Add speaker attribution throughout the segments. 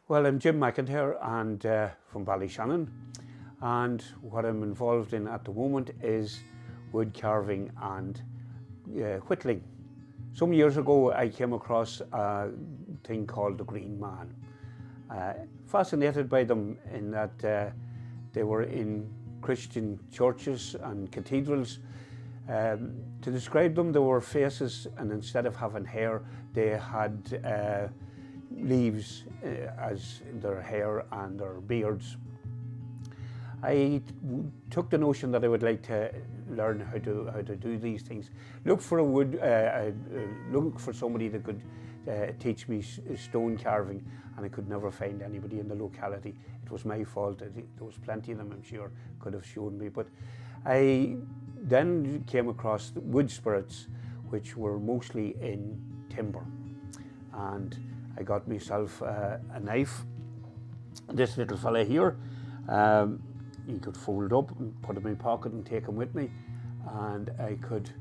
Speaker 1: Well, I'm Jim McIntyre and from Ballyshannon, and what I'm involved in at the moment is wood carving and whittling. Some years ago I came across a thing called the Green Man. Fascinated by them in that they were in Christian churches and cathedrals. To describe them, they were faces, and instead of having hair they had leaves as their hair and their beards. I took the notion that I would like to learn how to do these things. Look for somebody that could teach me stone carving, and I could never find anybody in the locality. It was my fault. There was plenty of them, I'm sure, could have shown me. But I then came across wood spirits, which were mostly in timber, and I got myself a knife. This little fella here, you could fold up and put it in my pocket and take him with me, and I could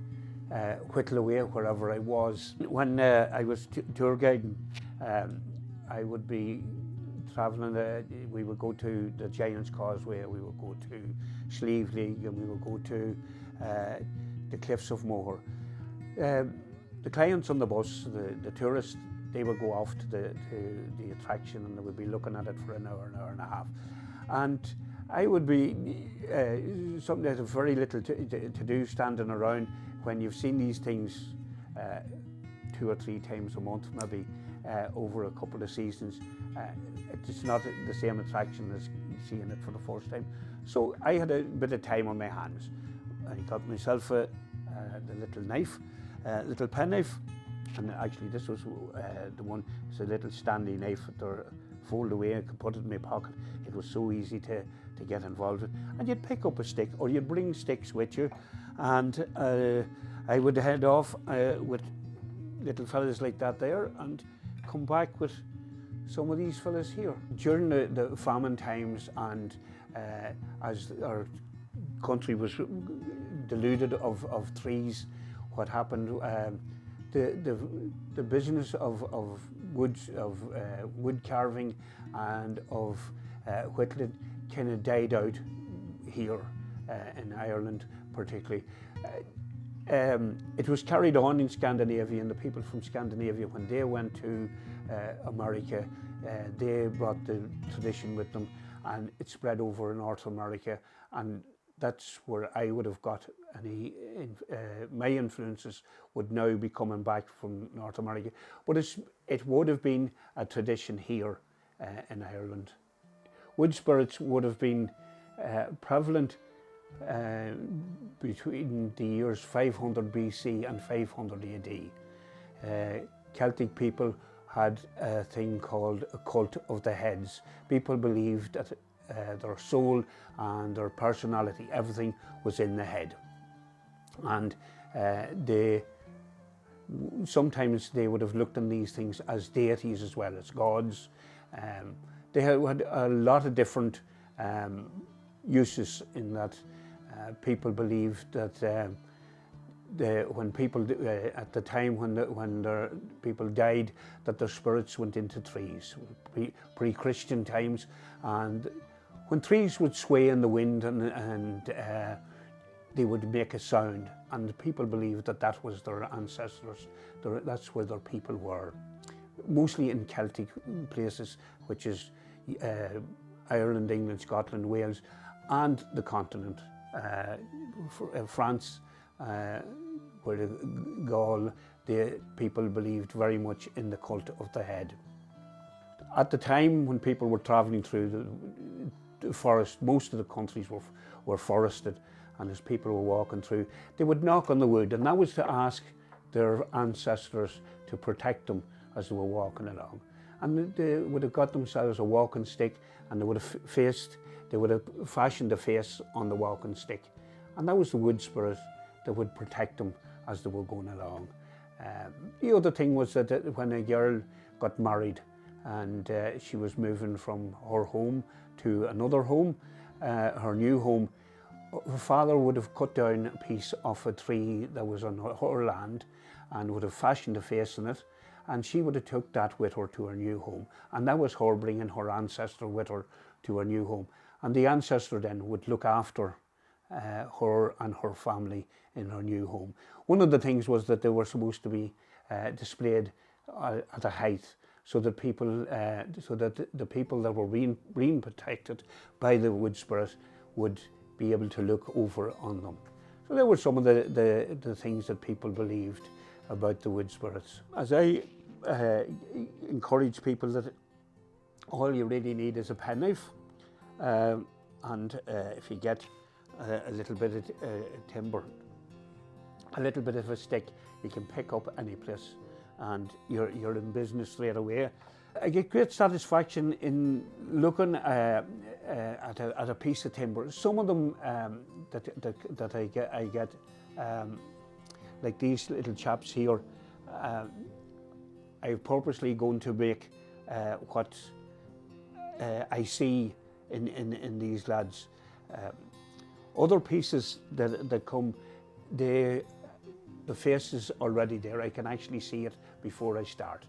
Speaker 1: whittle away wherever I was. When I was tour guiding, I would be travelling, we would go to the Giant's Causeway, we would go to Slieve League, and we would go to the Cliffs of Moher. The clients on the bus, the tourists, they would go off to the attraction, and they would be looking at it for an hour and a half. And I would be something that had very little to do, standing around. When you've seen these things 2 or 3 times a month, maybe over a couple of seasons, it's not the same attraction as seeing it for the first time. So I had a bit of time on my hands. I got myself the little knife, little pen knife. And actually this was the one, it's a little Stanley knife that they fold away. I could put it in my pocket. It was so easy to get involved with. And you'd pick up a stick, or you'd bring sticks with you, and I would head off with little fellas like that there, and come back with some of these fellas here. During the famine times, and as our country was deluded of trees, what happened, the business of wood carving and of whittling kind of died out here in Ireland particularly. It was carried on in Scandinavia, and the people from Scandinavia, when they went to America, they brought the tradition with them, and it spread over in North America, and that's where I would have got any, my influences would now be coming back from North America. But it would have been a tradition here in Ireland. Wood spirits would have been prevalent between the years 500 BC and 500 AD. Celtic people had a thing called a cult of the heads. People believed that their soul and their personality, everything was in the head. And sometimes they would have looked on these things as deities as well as gods. They had a lot of different uses, in that people believed that when people, at the time when their people died, that their spirits went into trees, pre-Christian times, and when trees would sway in the wind and they would make a sound, and people believed that that was their ancestors, that's where their people were. Mostly in Celtic places, which is Ireland, England, Scotland, Wales, and the continent. France, where the Gaul, the people believed very much in the cult of the head. At the time when people were travelling through the forest, most of the countries were forested, and as people were walking through, they would knock on the wood, and that was to ask their ancestors to protect them as they were walking along. And they would have got themselves a walking stick, and they would have fashioned a face on the walking stick, and that was the wood spirit that would protect them as they were going along. The other thing was that when a girl got married and she was moving from her home to another home, her new home, her father would have cut down a piece of a tree that was on her land, and would have fashioned a face in it, and she would have took that with her to her new home, and that was her bringing her ancestor with her to her new home, and the ancestor then would look after her and her family in her new home. One of the things was that they were supposed to be displayed at a height, so that the people that were being protected by the wood spirit would be able to look over on them. So there were some of the things that people believed about the wood spirits. As I encourage people that all you really need is a penknife, and if you get a little bit of timber, a little bit of a stick, you can pick up any place and you're in business straight away. I get great satisfaction in looking at a piece of timber. Some of them that I get like these little chaps here, I'm purposely going to make what I see in these lads. Other pieces that come, the face is already there. I can actually see it before I start.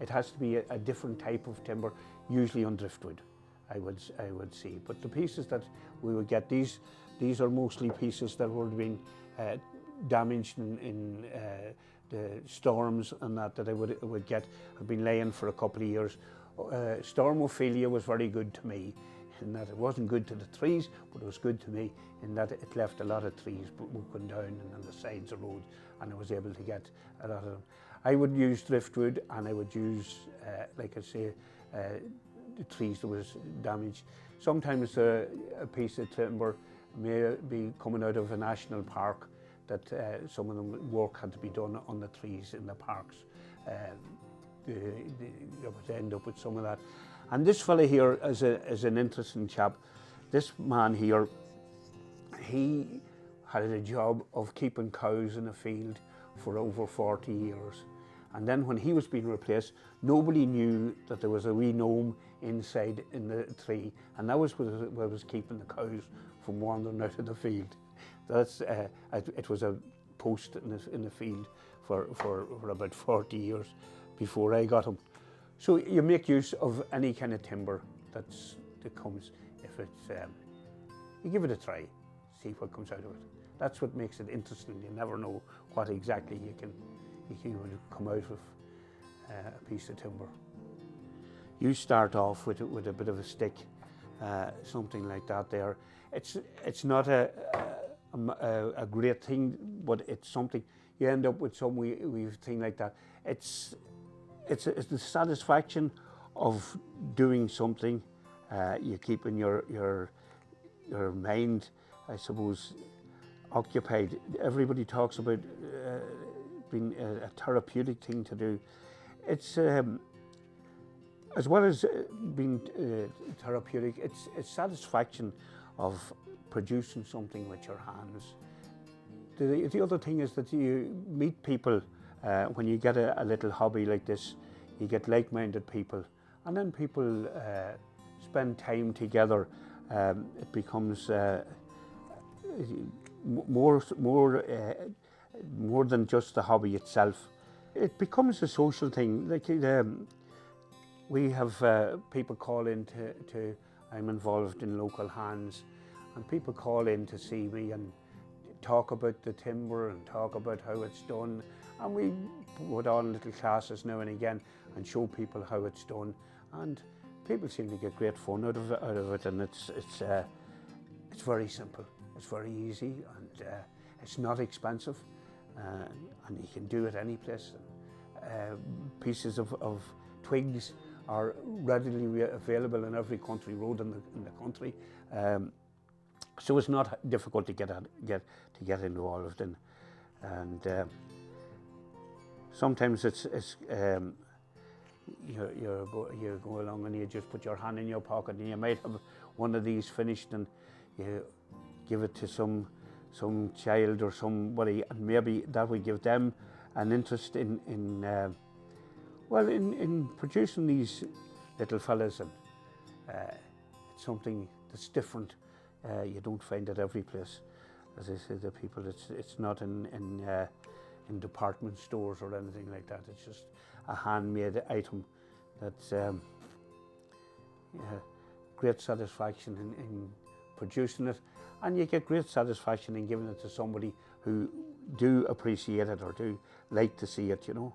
Speaker 1: It has to be a different type of timber, usually on driftwood, I would see. But the pieces that we would get, these are mostly pieces that were being damaged in the storms and that I would get. I've been laying for a couple of years. Stormophilia was very good to me, in that it wasn't good to the trees, but it was good to me in that it left a lot of trees broken down and on the sides of the road, and I was able to get a lot of them. I would use driftwood, and I would use, like I say, the trees that was damaged. Sometimes a piece of timber may be coming out of a national park that some of the work had to be done on the trees in the parks. You would end up with some of that. And this fella here is an interesting chap. This man here, he had a job of keeping cows in a field for over 40 years. And then when he was being replaced, nobody knew that there was a wee gnome inside in the tree, and that was what was keeping the cows from wandering out of the field. That's it was a post in the field for about 40 years before I got him. So you make use of any kind of timber that comes. If it's you give it a try, see what comes out of it. That's what makes it interesting. You never know what exactly you can come out of a piece of timber. You start off with a bit of a stick, something like that. There, it's not a great thing, but it's something. You end up with some wee thing like that. It's the satisfaction of doing something. You keeping your mind, I suppose, occupied. Everybody talks about being a therapeutic thing to do. It's as well as being therapeutic, it's satisfaction of producing something with your hands. The other thing is that you meet people when you get a little hobby like this. You get like-minded people, and then people spend time together. It becomes more than just the hobby itself. It becomes a social thing. Like we have people call in to I'm involved in local hands, and people call in to see me and talk about the timber and talk about how it's done, and we put on little classes now and again and show people how it's done, and people seem to get great fun out of it, and it's very simple, it's very easy, and it's not expensive, and you can do it any place. Pieces of twigs are readily available in every country road in the country, so it's not difficult to get involved in. And sometimes it's you go along and you just put your hand in your pocket, and you might have one of these finished, and you give it to some child or somebody, and maybe that would give them an interest in producing these little fellas, and it's something that's different. You don't find it every place. As I said to people, it's not in in department stores or anything like that. It's just a handmade item that's great satisfaction in producing it, and you get great satisfaction in giving it to somebody who do appreciate it or do like to see it, you know.